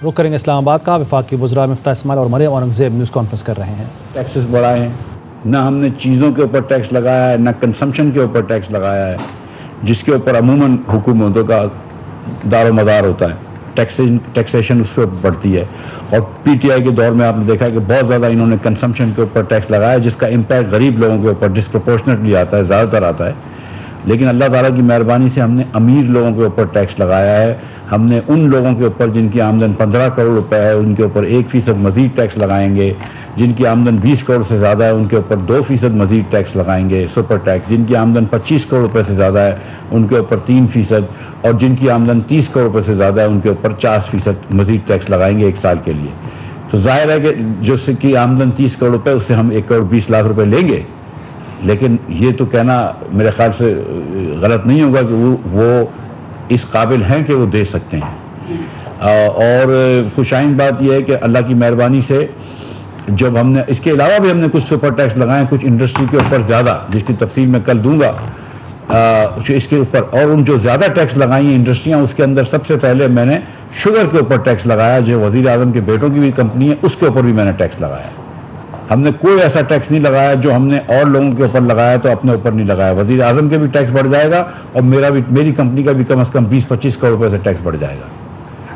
رخ کریں گے اسلام آباد کا. وفاقی وزراء مفتاح اسماعیل اور مریم اورنگزیب نیوز کانفرنس کر رہے ہیں. ٹیکسز بڑھائے ہیں، نہ ہم نے چیزوں کے اوپر ٹیکس لگایا ہے، نہ کنسمپشن کے اوپر ٹیکس لگایا ہے، جس کے اوپر عموماً حکومتوں کا دار و مدار ہوتا ہے. ٹیکسیشن اس پہ بڑھتی ہے. اور پی ٹی آئی کے دور میں آپ نے دیکھا کہ بہت زیادہ انہوں نے کنسمپشن کے اوپر ٹیکس لگایا، جس کا امپیکٹ غریب لوگوں کے اوپر ڈسپرپورشنیٹلی آتا ہے، زیادہ تر آتا ہے. لیکن اللہ تعالیٰ کی مہربانی سے ہم نے امیر لوگوں کے اوپر ٹیکس لگایا ہے. ہم نے ان لوگوں کے اوپر جن کی آمدن 15 کروڑ روپے ہے ان کے اوپر 1% مزید ٹیکس لگائیں گے. جن کی آمدن 20 کروڑ سے زیادہ ہے ان کے اوپر 2% مزید ٹیکس لگائیں گے، سپر ٹیکس. جن کی آمدن 25 کروڑ روپے سے زیادہ ہے ان کے اوپر 3%، اور جن کی آمدن 30 کروڑ روپے سے زیادہ ہے ان کے اوپر 50% مزید ٹیکس لگائیں گے 1 سال کے لیے. تو ظاہر ہے کہ جو کی آمدن 30 کروڑ روپے اس سے ہم 1 کروڑ 20 لاکھ روپے لیں گے. لیکن یہ تو کہنا میرے خیال سے غلط نہیں ہوگا کہ وہ اس قابل ہیں کہ وہ دے سکتے ہیں. اور خوشائند بات یہ ہے کہ اللہ کی مہربانی سے جب ہم نے اس کے علاوہ بھی ہم نے کچھ سپر ٹیکس لگائے، کچھ انڈسٹری کے اوپر زیادہ، جس کی تفصیل میں کل دوں گا اس کے اوپر. اور ان جو زیادہ ٹیکس لگائی ہیں انڈسٹریاں، اس کے اندر سب سے پہلے میں نے شوگر کے اوپر ٹیکس لگایا، جو وزیر اعظم کے بیٹوں کی بھی کمپنی ہے، اس کے اوپر بھی میں نے ٹیکس لگایا. ہم نے کوئی ایسا ٹیکس نہیں لگایا جو ہم نے اور لوگوں کے اوپر لگایا تو اپنے اوپر نہیں لگایا. وزیر اعظم کے بھی ٹیکس بڑھ جائے گا اور میری کمپنی کا بھی کم از کم 20-25 کروڑ روپے سے ٹیکس بڑھ جائے گا.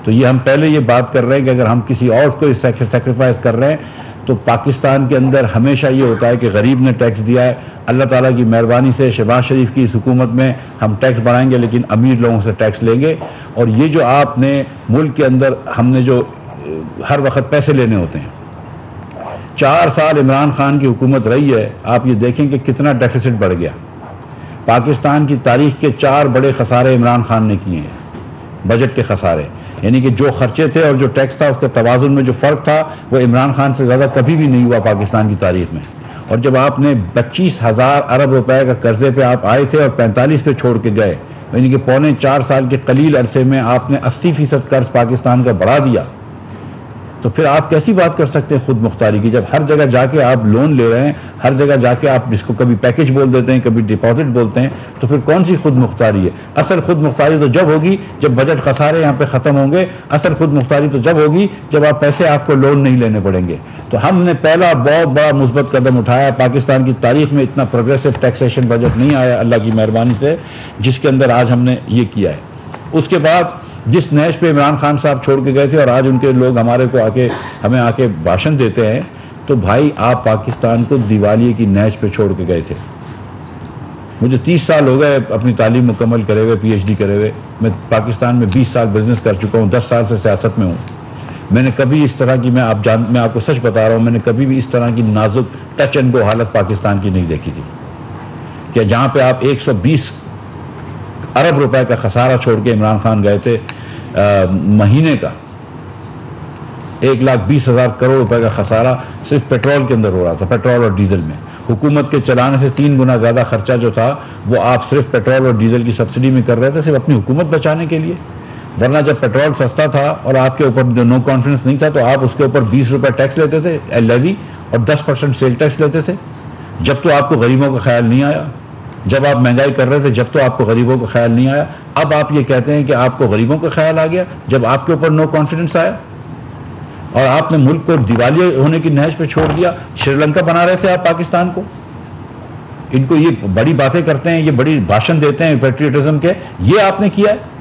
تو یہ ہم پہلے یہ بات کر رہے ہیں کہ اگر ہم کسی اور کو سیکریفائز کر رہے ہیں تو پاکستان کے اندر ہمیشہ یہ ہوتا ہے کہ غریب نے ٹیکس دیا ہے. اللہ تعالیٰ کی مہربانی سے شہباز شریف کی اس حکومت میں ہم ٹیکس بڑھائیں گے لیکن امیر لوگوں سے ٹیکس لیں گے. اور یہ جو آپ نے ملک کے اندر ہم نے جو ہر وقت پیسے لینے ہوتے ہیں، 4 سال عمران خان کی حکومت رہی ہے، آپ یہ دیکھیں کہ کتنا ڈیفیسٹ بڑھ گیا. پاکستان کی تاریخ کے 4 بڑے خسارے عمران خان نے کیے ہیں، بجٹ کے خسارے. یعنی کہ جو خرچے تھے اور جو ٹیکس تھا اس کے توازن میں جو فرق تھا وہ عمران خان سے زیادہ کبھی بھی نہیں ہوا پاکستان کی تاریخ میں. اور جب آپ نے 25,000 ارب روپے کا قرضے پہ آپ آئے تھے اور 45 پہ چھوڑ کے گئے، یعنی کہ 4.25 سال کے قلیل عرصے میں آپ نے 80% قرض پاکستان کا بڑھا دیا. تو پھر آپ کیسی بات کر سکتے ہیں خود مختاری کی، جب ہر جگہ جا کے آپ لون لے رہے ہیں، ہر جگہ جا کے آپ جس کو کبھی پیکج بول دیتے ہیں، کبھی ڈپازٹ بولتے ہیں، تو پھر کون سی خود مختاری ہے؟ اصل خود مختاری تو جب ہوگی جب بجٹ خسارے یہاں پہ ختم ہوں گے. اصل خود مختاری تو جب ہوگی جب آپ پیسے آپ کو لون نہیں لینے پڑیں گے. تو ہم نے پہلا بہت بڑا مثبت قدم اٹھایا. پاکستان کی تاریخ میں اتنا پروگریسو ٹیکسیشن بجٹ نہیں آیا اللہ کی مہربانی سے جس کے اندر آج ہم نے یہ کیا ہے. اس کے بعد جس نیش پہ عمران خان صاحب چھوڑ کے گئے تھے اور آج ان کے لوگ ہمیں آ کے بھاشن دیتے ہیں، تو بھائی آپ پاکستان کو دیوالیے کی نیش پہ چھوڑ کے گئے تھے. مجھے 30 سال ہو گئے اپنی تعلیم مکمل کرے ہوئے، PhD کرے ہوئے. میں پاکستان میں 20 سال بزنس کر چکا ہوں، 10 سال سے سیاست میں ہوں. میں نے کبھی اس طرح کی میں آپ کو سچ بتا رہا ہوں، میں نے کبھی بھی اس طرح کی نازک ٹچ اینڈ گو حالت پاکستان کی نہیں دیکھی تھی کہ جہاں پہ آپ 120 ارب روپے کا خسارہ چھوڑ کے عمران خان گئے تھے. مہینے کا 1,20,000 کروڑ روپے کا خسارہ صرف پیٹرول کے اندر ہو رہا تھا، پیٹرول اور ڈیزل میں. حکومت کے چلانے سے 3 گنا زیادہ خرچہ جو تھا وہ آپ صرف پیٹرول اور ڈیزل کی سبسڈی میں کر رہے تھے، صرف اپنی حکومت بچانے کے لیے. ورنہ جب پیٹرول سستا تھا اور آپ کے اوپر نو کانفیڈنس نہیں تھا تو آپ اس کے اوپر 20 روپے ٹیکس لیتے تھے لیوی اور 10% سیل ٹیکس لیتے تھے. جب تو آپ کو غریبوں کا خیال نہیں آیا، جب آپ مہنگائی کر رہے تھے جب تو آپ کو غریبوں کا خیال نہیں آیا. اب آپ یہ کہتے ہیں کہ آپ کو غریبوں کا خیال آ گیا جب آپ کے اوپر نو کانفیڈنس آیا اور آپ نے ملک کو دیوالیے ہونے کی نہج پہ چھوڑ دیا. شری لنکا بنا رہے تھے آپ پاکستان کو. ان کو یہ بڑی باتیں کرتے ہیں، یہ بڑی بھاشن دیتے ہیں پیٹریٹزم کے، یہ آپ نے کیا ہے.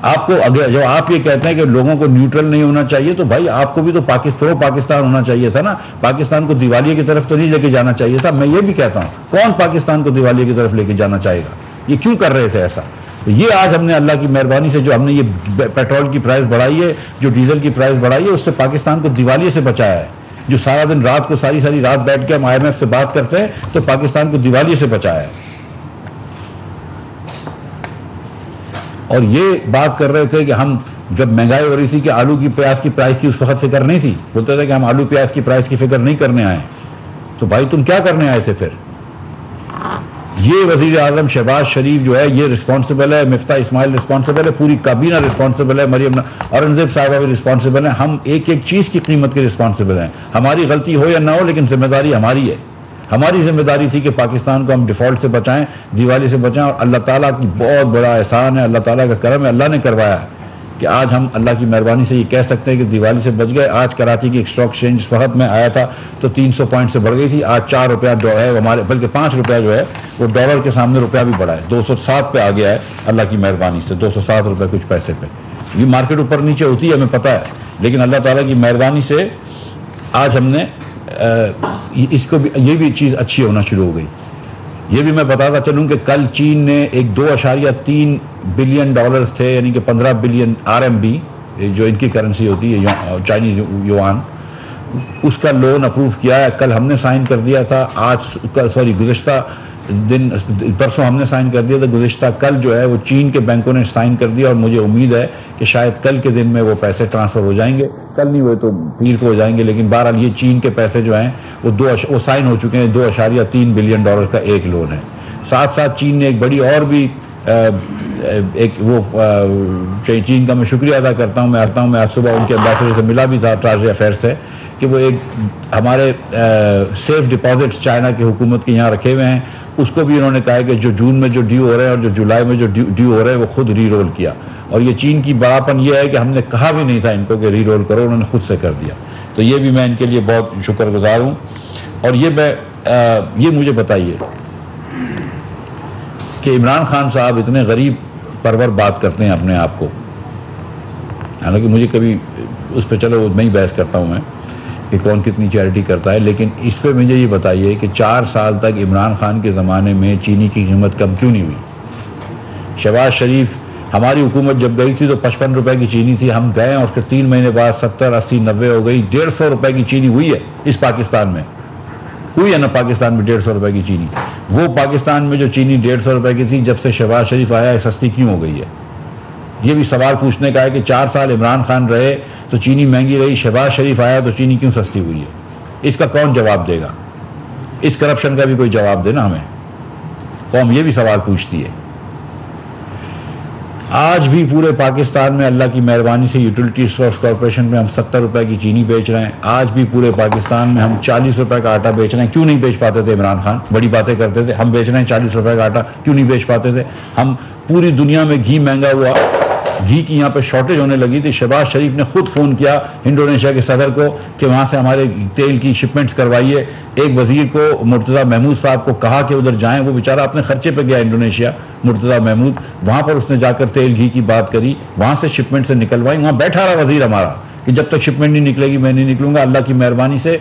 آپ کو جب آپ یہ کہتے ہیں کہ لوگوں کو نیوٹرل نہیں ہونا چاہیے تو بھائی آپ کو بھی تو پاکستان ہونا چاہیے تھا نا. پاکستان کو دیوالیے کی طرف تو نہیں لے کے جانا چاہیے تھا. میں یہ بھی کہتا ہوں کون پاکستان کو دیوالیے کی طرف لے کے جانا چاہے گا؟ یہ کیوں کر رہے تھے ایسا؟ یہ آج ہم نے اللہ کی مہربانی سے جو ہم نے یہ پیٹرول کی پرائز بڑھائی ہے، جو ڈیزل کی پرائز بڑھائی ہے، اس سے پاکستان کو دیوالیے سے بچایا ہے. جو سارا دن رات کو ساری رات بیٹھ کے ہم IMF سے بات کرتے ہیں تو پاکستان کو دیوالیے سے بچایا ہے. اور یہ بات کر رہے تھے کہ ہم جب مہنگائی ہو رہی تھی کہ آلو کی پیاز کی پرائز کی اس وقت فکر نہیں تھی، بولتے تھے کہ ہم آلو پیاز کی پرائز کی فکر نہیں کرنے آئے. تو بھائی تم کیا کرنے آئے تھے پھر؟ یہ وزیر اعظم شہباز شریف جو ہے یہ رسپانسبل ہے، مفتاح اسماعیل رسپانسبل ہے، پوری کابینہ رسپانسبل ہے، مریم اورنگزیب صاحبہ بھی رسپانسبل ہیں. ہم ایک چیز کی قیمت کے رسپانسبل ہیں. ہماری غلطی ہو یا نہ ہو لیکن ذمہ داری ہماری ہے. ہماری ذمہ داری تھی کہ پاکستان کو ہم ڈیفالٹ سے بچائیں، دیوالی سے بچائیں. اور اللہ تعالیٰ کی بہت بڑا احسان ہے، اللہ تعالیٰ کا کرم ہے، اللہ نے کروایا ہے کہ آج ہم اللہ کی مہربانی سے یہ کہہ سکتے ہیں کہ دیوالی سے بچ گئے. آج کراچی کی اسٹاک ایکسچینج اس وقت میں آیا تھا تو 300 پوائنٹ سے بڑھ گئی تھی. آج 4 روپیہ ہے ہمارے، بلکہ 5 روپیہ جو ہے وہ ڈالر کے سامنے روپیہ بھی بڑھا ہے. 207 پہ آ گیا ہے اللہ کی مہربانی سے، 207 روپے کچھ پیسے پہ. یہ مارکیٹ اوپر نیچے ہوتی ہے ہمیں پتہ ہے، لیکن اللہ تعالیٰ کی مہربانی سے آج ہم نے اس کو بھی، یہ بھی چیز اچھی ہونا شروع ہو گئی. یہ بھی میں بتاتا چلوں کہ کل چین نے ایک 2.3 بلین ڈالرز تھے، یعنی کہ 15 بلین RMB جو ان کی کرنسی ہوتی ہے چائنیز یوان، اس کا لون اپروو کیا ہے. کل ہم نے سائن کر دیا تھا، گزشتہ دن پرسوں ہم نے سائن کر دیا تھا، گزشتہ کل جو ہے وہ چین کے بینکوں نے سائن کر دیا، اور مجھے امید ہے کہ شاید کل کے دن میں وہ پیسے ٹرانسفر ہو جائیں گے. کل نہیں ہوئے تو پیر کو ہو جائیں گے، لیکن بہرحال یہ چین کے پیسے جو ہیں وہ سائن ہو چکے ہیں. 2.3 بلین ڈالر کا ایک لون ہے. ساتھ ساتھ چین نے ایک بڑی اور بھی چین کا میں شکریہ ادا کرتا ہوں. میں آج صبح ان کے ایمبیسڈر سے ملا بھی تھا، ٹریجری افیئر سے، کہ وہ ایک ہمارے سیف ڈپازٹس چائنا کی حکومت کے یہاں رکھے ہوئے ہیں. اس کو بھی انہوں نے کہا کہ جو جون میں جو ڈیو ہو رہے ہیں اور جو جولائی میں جو ڈیو ہو رہے ہیں وہ خود ری رول کیا. اور یہ چین کی بڑاپن یہ ہے کہ ہم نے کہا بھی نہیں تھا ان کو کہ ری رول کرو، انہوں نے خود سے کر دیا. تو یہ بھی میں ان کے لیے بہت شکر گزار ہوں. اور یہ مجھے بتائیے کہ عمران خان صاحب اتنے غریب پرور بات کرتے ہیں اپنے آپ کو، حالانکہ مجھے کبھی اس پہ چلو میں ہی بحث کرتا ہوں میں کہ کون کتنی چیریٹی کرتا ہے، لیکن اس پہ مجھے یہ بتائیے کہ 4 سال تک عمران خان کے زمانے میں چینی کی قیمت کم کیوں نہیں ہوئی؟ شہباز شریف، ہماری حکومت جب گئی تھی تو 55 روپے کی چینی تھی، ہم گئے اور اس کے 3 مہینے بعد 70، 80، 90 ہو گئی. 150 روپے کی چینی ہوئی ہے اس پاکستان میں. ہوئی ہے نا پاکستان میں 150 روپے کی چینی. وہ پاکستان میں جو چینی 150 روپے کی تھی، جب سے شہباز شریف آیا ہے سستی کیوں ہو گئی ہے؟ یہ بھی سوال پوچھنے کا ہے کہ 4 سال عمران خان رہے تو چینی مہنگی رہی، شہباز شریف آیا تو چینی کیوں سستی ہوئی ہے؟ اس کا کون جواب دے گا؟ اس کرپشن کا بھی کوئی جواب دے نا ہمیں. قوم یہ بھی سوال پوچھتی ہے. آج بھی پورے پاکستان میں اللہ کی مہربانی سے یوٹیلیٹی ریسورس کارپوریشن میں ہم 70 روپے کی چینی بیچ رہے ہیں. آج بھی پورے پاکستان میں ہم 40 روپے کا آٹا بیچ رہے ہیں. کیوں نہیں بیچ پاتے تھے عمران خان؟ بڑی باتیں کرتے تھے. ہم بیچ رہے ہیں 40 روپے کا آٹا، کیوں نہیں بیچ پاتے تھے؟ ہم پوری دنیا میں گھی مہنگا ہوا، گھی کی یہاں پہ شارٹیج ہونے لگی تھی. شہباز شریف نے خود فون کیا انڈونیشیا کے صدر کو کہ وہاں سے ہمارے تیل کی شپمنٹس کروائیے. ایک وزیر کو مرتضیٰ محمود صاحب کو کہا کہ ادھر جائیں. وہ بیچارہ اپنے خرچے پہ گیا انڈونیشیا، مرتضیٰ محمود. وہاں پر اس نے جا کر تیل گھی کی بات کری، وہاں سے شپمنٹ سے نکلوائی. وہاں بیٹھا رہا وزیر ہمارا کہ جب تک شپمنٹ نہیں نکلے گی میں نہیں نکلوں گا. اللہ کی مہربانی سے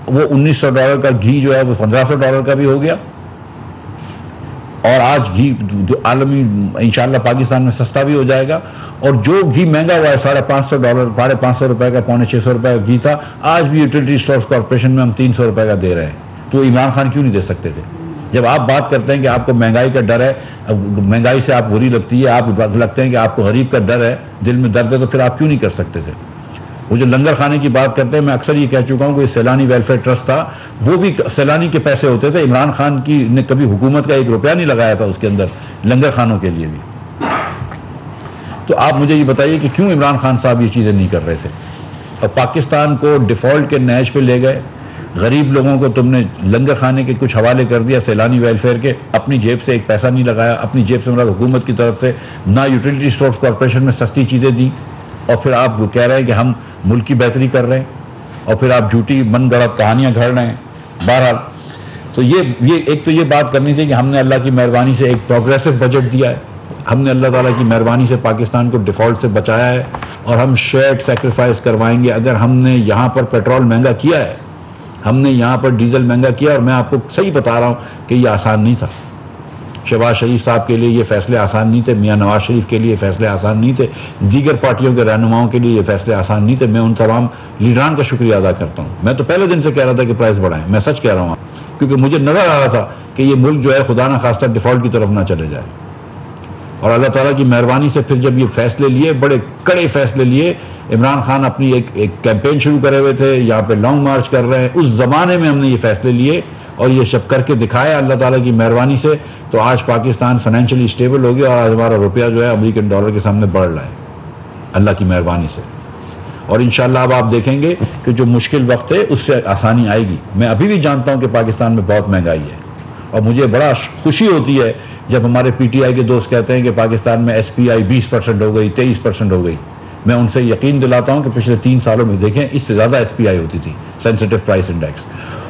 وہ $1900 کا گھی جو ہے وہ $1500 کا بھی ہو گیا. اور آج گھی عالمی انشاءاللہ پاکستان میں سستا بھی ہو جائے گا. اور جو گھی مہنگا ہوا ہے $550، $550 روپے کا، $650 روپے کا گھی تھا، آج بھی یوٹیلیٹی ریسورس کارپوریشن میں ہم $300 روپے کا دے رہے ہیں. تو عمران خان کیوں نہیں دے سکتے تھے؟ جب آپ بات کرتے ہیں کہ آپ کو مہنگائی کا ڈر ہے، مہنگائی سے آپ بری لگتی ہے، آپ لگتے ہیں کہ آپ کو غریب کا ڈر ہے، دل میں درد ہے، تو پھر آپ کیوں نہیں کر سکتے تھے؟ وہ جو لنگر خانے کی بات کرتے ہیں، میں اکثر یہ کہہ چکا ہوں کہ سیلانی ویلفیئر ٹرسٹ تھا، وہ بھی سیلانی کے پیسے ہوتے تھے. عمران خان کی نے کبھی حکومت کا 1 روپیہ نہیں لگایا تھا اس کے اندر لنگر خانوں کے لیے بھی. تو آپ مجھے یہ بتائیے کہ کیوں عمران خان صاحب یہ چیزیں نہیں کر رہے تھے؟ اور پاکستان کو ڈیفالٹ کے نہج پہ لے گئے. غریب لوگوں کو تم نے لنگر خانے کے کچھ حوالے کر دیا سیلانی ویلفیئر کے، اپنی جیب سے ایک پیسہ نہیں لگایا، اپنی جیب سے حکومت کی طرف سے نہ یوٹیلیٹی ریسورس کارپوریشن میں سستی چیزیں دیں. اور پھر آپ کہہ رہے ہیں کہ ہم ملک کی بہتری کر رہے ہیں، اور پھر آپ جھوٹی من گڑت کہانیاں گھڑ رہے ہیں. بہرحال تو یہ ایک تو یہ بات کرنی تھی کہ ہم نے اللہ کی مہربانی سے ایک پروگریسو بجٹ دیا ہے. ہم نے اللہ تعالیٰ کی مہربانی سے پاکستان کو ڈیفالٹ سے بچایا ہے، اور ہم شیئرڈ سیکریفائز کروائیں گے. اگر ہم نے یہاں پر پیٹرول مہنگا کیا ہے، ہم نے یہاں پر ڈیزل مہنگا کیا، اور میں آپ کو صحیح بتا رہا ہوں کہ یہ آسان نہیں تھا. شہباز شریف صاحب کے لیے یہ فیصلے آسان نہیں تھے، میاں نواز شریف کے لیے فیصلے آسان نہیں تھے، دیگر پارٹیوں کے رہنماؤں کے لیے یہ فیصلے آسان نہیں تھے. میں ان تمام لیڈران کا شکریہ ادا کرتا ہوں. میں تو پہلے دن سے کہہ رہا تھا کہ پرائز بڑھائیں، میں سچ کہہ رہا ہوں، کیونکہ مجھے نظر آ رہا تھا کہ یہ ملک جو ہے خدا نہ خواستہ ڈیفالٹ کی طرف نہ چلے جائے. اور اللہ تعالیٰ کی مہربانی سے پھر جب یہ فیصلے لیے، بڑے کڑے فیصلے لیے، عمران خان اپنی ایک کیمپین شروع کرے ہوئے تھے، یہاں پہ لانگ مارچ کر رہے ہیں، اس زمانے میں ہم نے یہ فیصلے لیے اور یہ سب کر کے دکھایا اللہ تعالیٰ کی مہربانی سے. تو آج پاکستان فائنینشلی اسٹیبل ہو گیا، اور آج ہمارا روپیہ جو ہے امریکن ڈالر کے سامنے بڑھ رہا ہے اللہ کی مہربانی سے. اور انشاءاللہ اب آپ دیکھیں گے کہ جو مشکل وقت ہے اس سے آسانی آئے گی. میں ابھی بھی جانتا ہوں کہ پاکستان میں بہت مہنگائی ہے، اور مجھے بڑا خوشی ہوتی ہے جب ہمارے پی ٹی آئی کے دوست کہتے ہیں کہ پاکستان میں ایس پی آئی 20% ہو گئی، 23% ہو گئی. میں ان سے یقین دلاتا ہوں کہ پچھلے 3 سالوں میں دیکھیں اس سے زیادہ SPI ہوتی تھی، سینسٹیو پرائس انڈیکس.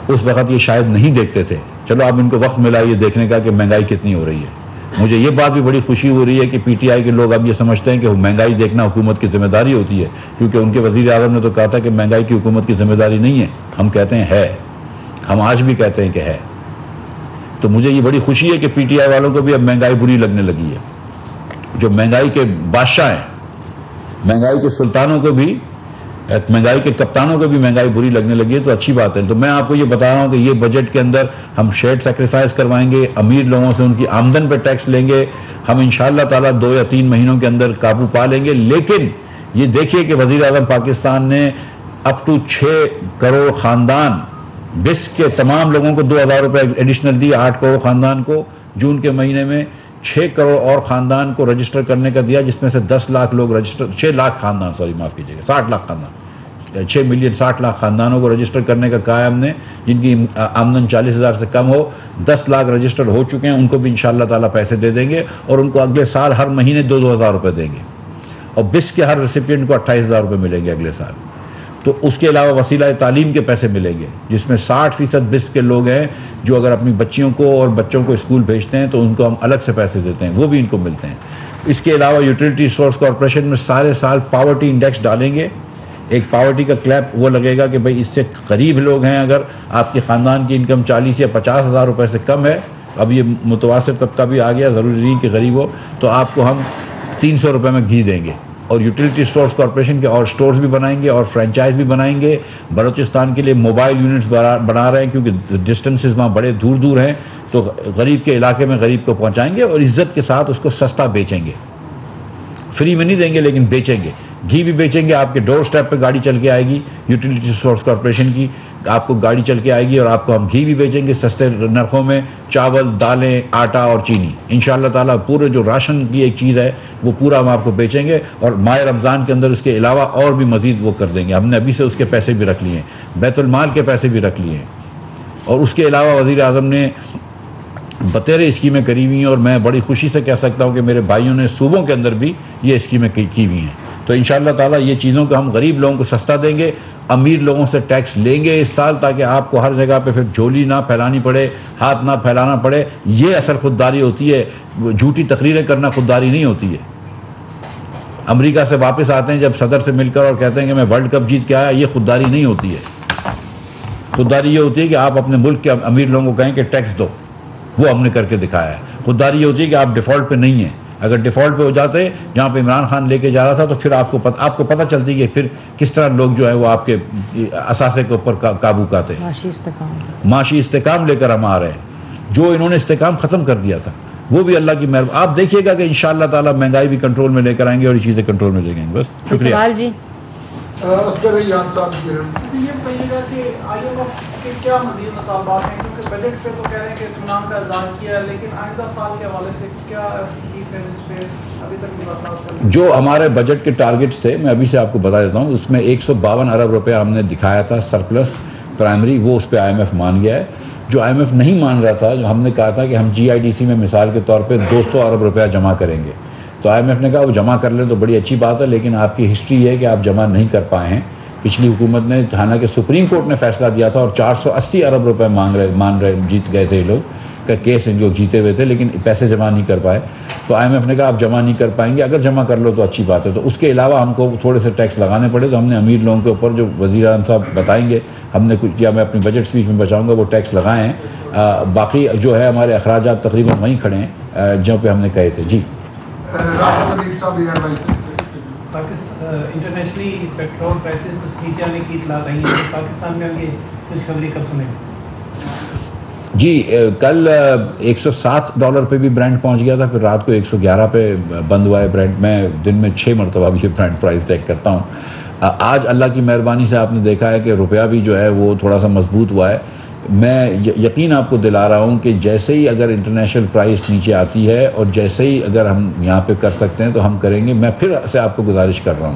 اس وقت یہ شاید نہیں دیکھتے تھے. چلو اب ان کو وقت ملا یہ دیکھنے کا کہ مہنگائی کتنی ہو رہی ہے. مجھے یہ بات بھی بڑی خوشی ہو رہی ہے کہ PTI کے لوگ اب یہ سمجھتے ہیں کہ مہنگائی دیکھنا حکومت کی ذمہ داری ہوتی ہے، کیونکہ ان کے وزیر اعظم نے تو کہا تھا کہ مہنگائی کی حکومت کی ذمہ داری نہیں ہے. ہم کہتے ہیں ہے، ہم آج بھی کہتے ہیں کہ ہے. تو مجھے یہ بڑی خوشی ہے کہ PTI والوں کو بھی اب مہنگائی بری لگنے لگی ہے. جو مہنگائی کے بادشاہ ہیں، مہنگائی کے سلطانوں کو بھی، مہنگائی کے کپتانوں کو بھی مہنگائی بری لگنے لگی ہے، تو اچھی بات ہے. تو میں آپ کو یہ بتا رہا ہوں کہ یہ بجٹ کے اندر ہم شیئر سیکریفائز کروائیں گے، امیر لوگوں سے ان کی آمدن پہ ٹیکس لیں گے. ہم انشاءاللہ تعالیٰ 2 یا 3 مہینوں کے اندر قابو پا لیں گے. لیکن یہ دیکھیے کہ وزیر اعظم پاکستان نے اپ ٹو 6 کروڑ خاندان، BISC کے تمام لوگوں کو 2000 روپے ایڈیشنل دی. 8 کروڑ خاندان کو جون کے مہینے میں 6 کروڑ اور خاندان کو رجسٹر کرنے کا دیا، جس میں سے 10 لاکھ لوگ رجسٹر، 6 لاکھ خاندان، سوری معاف کیجیے گا، 60 لاکھ خاندان، 6 ملین 60 لاکھ خاندانوں کو رجسٹر کرنے کا کہا ہے ہم نے، جن کی آمدن 40,000 سے کم ہو. 10 لاکھ رجسٹر ہو چکے ہیں، ان کو بھی انشاءاللہ تعالیٰ پیسے دے دیں گے، اور ان کو اگلے سال ہر مہینے 2-2 ہزار روپے دیں گے. اور BISC کے ہر ریسیپینٹ کو 28,000 روپے ملیں گے اگلے سال. تو اس کے علاوہ وسیلہ تعلیم کے پیسے ملیں گے، جس میں 60% BISC کے لوگ ہیں جو اگر اپنی بچیوں کو اور بچوں کو اسکول بھیجتے ہیں تو ان کو ہم الگ سے پیسے دیتے ہیں، وہ بھی ان کو ملتے ہیں. اس کے علاوہ یوٹیلیٹی سورس کارپوریشن میں سارے سال پاورٹی انڈیکس ڈالیں گے. ایک پاورٹی کا کلیپ وہ لگے گا کہ بھئی اس سے قریب لوگ ہیں، اگر آپ کے خاندان کی انکم 40 یا 50 ہزار روپے سے کم ہے، اب یہ متوسط طبقہ بھی آ گیا، ضروری نہیں کہ غریب ہو، تو آپ کو ہم 300 روپے میں گھی دیں گے. اور یوٹیلیٹی سٹورز کارپوریشن کے اور سٹورز بھی بنائیں گے اور فرینچائز بھی بنائیں گے. بلوچستان کے لیے موبائل یونٹس بنا رہے ہیں، کیونکہ ڈسٹنسز وہاں بڑے دور دور ہیں، تو غریب کے علاقے میں غریب کو پہنچائیں گے اور عزت کے ساتھ اس کو سستا بیچیں گے. فری میں نہیں دیں گے لیکن بیچیں گے. گھی بھی بیچیں گے، آپ کے ڈور سٹیپ پہ گاڑی چل کے آئے گی یوٹیلیٹی سٹورز کارپوریشن کی، آپ کو گاڑی چل کے آئے گی اور آپ کو ہم گھی بھی بیچیں گے سستے نرخوں میں. چاول، دالیں، آٹا اور چینی، انشاءاللہ تعالیٰ پورے جو راشن کی ایک چیز ہے وہ پورا ہم آپ کو بیچیں گے. اور ماہ رمضان کے اندر اس کے علاوہ اور بھی مزید وہ کر دیں گے. ہم نے ابھی سے اس کے پیسے بھی رکھ لیے ہیں، بیت المال کے پیسے بھی رکھ لیے ہیں. اور اس کے علاوہ وزیر اعظم نے بتیرے اسکیمیں کری ہوئی ہیں، اور میں بڑی خوشی سے کہہ سکتا ہوں کہ میرے بھائیوں نے صوبوں کے اندر بھی یہ اسکیمیں کی ہوئی ہیں. تو انشاءاللہ تعالیٰ یہ چیزوں کو ہم غریب لوگوں کو سستا دیں گے. امیر لوگوں سے ٹیکس لیں گے اس سال، تاکہ آپ کو ہر جگہ پہ پھر جھولی نہ پھیلانی پڑے، ہاتھ نہ پھیلانا پڑے. یہ اصل خودداری ہوتی ہے، جھوٹی تقریریں کرنا خودداری نہیں ہوتی ہے. امریکہ سے واپس آتے ہیں جب صدر سے مل کر اور کہتے ہیں کہ میں ورلڈ کپ جیت کے آیا، یہ خودداری نہیں ہوتی ہے. خودداری یہ ہوتی ہے کہ آپ اپنے ملک کے امیر لوگوں کو کہیں کہ ٹیکس دو، وہ ہم نے کر کے دکھایا ہے. خودداری یہ ہوتی ہے کہ آپ ڈیفالٹ پہ نہیں ہیں. اگر ڈیفالٹ پہ ہو جاتے جہاں پہ عمران خان لے کے جا رہا تھا، تو پھر آپ کو پتہ چلتی کہ پھر کس طرح لوگ جو ہے وہ آپ کے اثاثے کے اوپر قابو پاتے. معاشی استحکام لے کر ہم آ رہے ہیں. جو انہوں نے استحکام ختم کر دیا تھا وہ بھی اللہ کی مہربانی. آپ دیکھیے گا کہ انشاءاللہ تعالیٰ مہنگائی بھی کنٹرول میں لے کر آئیں گے اور یہ چیزیں کنٹرول میں لے گئیں گے. بس شکریہ. سوال جی اصغر ریان صاحب یہ بتائیے گا کہ IMF کے کیا مزید مطالبات ہیں، کیونکہ بجٹ پہ تو کہہ رہے ہیں کہ اطمینان کا اظہار کیا ہے، لیکن آئندہ سال کے حوالے سے کیا اس پہ ابھی تک مذاکرات کر رہے ہیں؟ جو ہمارے بجٹ کے ٹارگٹس تھے میں ابھی سے آپ کو بتا دیتا ہوں. اس میں 152 ارب روپے ہم نے دکھایا تھا سرپلس پرائمری، وہ اس پہ IMF مان گیا ہے. جو IMF نہیں مان رہا تھا، جو ہم نے کہا تھا کہ ہم GIDC میں مثال کے طور پہ 200 ارب روپیہ جمع کریں گے، تو IMF نے کہا وہ جمع کر لیں تو بڑی اچھی بات ہے، لیکن آپ کی ہسٹری یہ ہے کہ آپ جمع نہیں کر پائے ہیں. پچھلی حکومت نے، حالانکہ سپریم کورٹ نے فیصلہ دیا تھا اور 480 ارب روپے مان رہے جیت گئے تھے یہ لوگ کا کیس، ان لوگ جیتے ہوئے تھے لیکن پیسے جمع نہیں کر پائے. تو IMF نے کہا آپ جمع نہیں کر پائیں گے، اگر جمع کر لو تو اچھی بات ہے. تو اس کے علاوہ ہم کو تھوڑے سے ٹیکس لگانے پڑے، تو ہم نے امیر لوگوں کے اوپر، جو وزیر اعظم صاحب بتائیں گے، ہم نے کچھ کیا، میں اپنی بجٹ اسپیچ میں بچاؤں گا، وہ ٹیکس لگائے ہیں. باقی جو ہے ہمارے اخراجات تقریباً وہیں کھڑے ہیں جہاں پہ ہم نے کہے تھے. جی انٹرنیشنلی پیٹرول پرائسز کچھ نیچے آنے کی اطلاع رہی ہے، پاکستان میں آگے کچھ خبریں کب سنیں گے؟ جی کل $107 پہ بھی برینڈ پہنچ گیا تھا، پھر رات کو 111 پہ بند ہوا ہے برینڈ. میں دن میں 6 مرتبہ بھی یہ برینڈ پرائز چیک کرتا ہوں. آج اللہ کی مہربانی سے آپ نے دیکھا ہے کہ روپیہ بھی جو ہے وہ تھوڑا سا مضبوط ہوا ہے. میں یقین آپ کو دلا رہا ہوں کہ جیسے ہی اگر انٹرنیشنل پرائس نیچے آتی ہے اور جیسے ہی اگر ہم یہاں پہ کر سکتے ہیں تو ہم کریں گے. میں پھر سے آپ کو گزارش کر رہا ہوں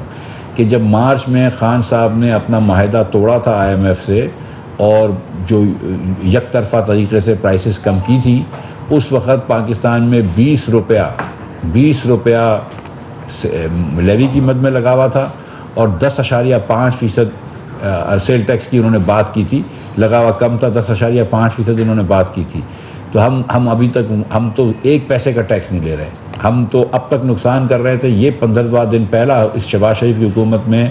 کہ جب مارچ میں خان صاحب نے اپنا معاہدہ توڑا تھا IMF سے اور جو یک طرفہ طریقے سے پرائسز کم کی تھی، اس وقت پاکستان میں 20 روپیہ لیوی کی مد میں لگا ہوا تھا اور 10.5% سیل ٹیکس کی انہوں نے بات کی تھی، لگا ہوا کم تھا، 10.5% انہوں نے بات کی تھی. تو ہم ابھی تک ہم تو 1 پیسے کا ٹیکس نہیں لے رہے. ہم تو اب تک نقصان کر رہے تھے. یہ 15واں دن پہلا اس شہباز شریف کی حکومت میں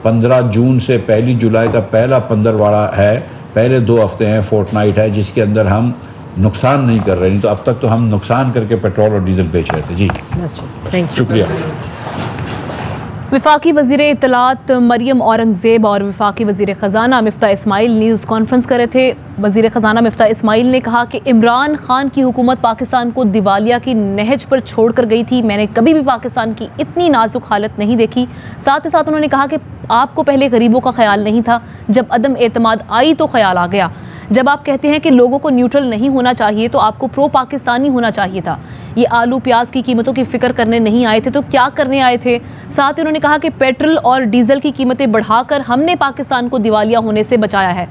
15 جون سے 1 جولائی کا پہلا 15واڑا ہے، پہلے 2 ہفتے ہیں، فورٹ نائٹ ہے، جس کے اندر ہم نقصان نہیں کر رہے. نہیں تو اب تک تو ہم نقصان کر کے پیٹرول اور ڈیزل بیچ رہے تھے. جی شکریہ. وفاقی وزیر اطلاعات مریم اورنگزیب اور وفاقی وزیر خزانہ مفتاح اسماعیل نیوز کانفرنس کر رہے تھے. وزیر خزانہ مفتاح اسماعیل نے کہا کہ عمران خان کی حکومت پاکستان کو دیوالیہ کی نہج پر چھوڑ کر گئی تھی. میں نے کبھی بھی پاکستان کی اتنی نازک حالت نہیں دیکھی. ساتھ ہی ساتھ انہوں نے کہا کہ آپ کو پہلے غریبوں کا خیال نہیں تھا، جب عدم اعتماد آئی تو خیال آ گیا. جب آپ کہتے ہیں کہ لوگوں کو نیوٹرل نہیں ہونا چاہیے تو آپ کو پرو پاکستانی ہونا چاہیے تھا. یہ آلو پیاز کی قیمتوں کی فکر کرنے نہیں آئے تھے تو کیا کرنے آئے تھے؟ ساتھ ہی انہوں نے کہا کہ پیٹرول اور ڈیزل کی قیمتیں بڑھا کر ہم نے پاکستان کو دیوالیہ ہونے سے بچایا ہے.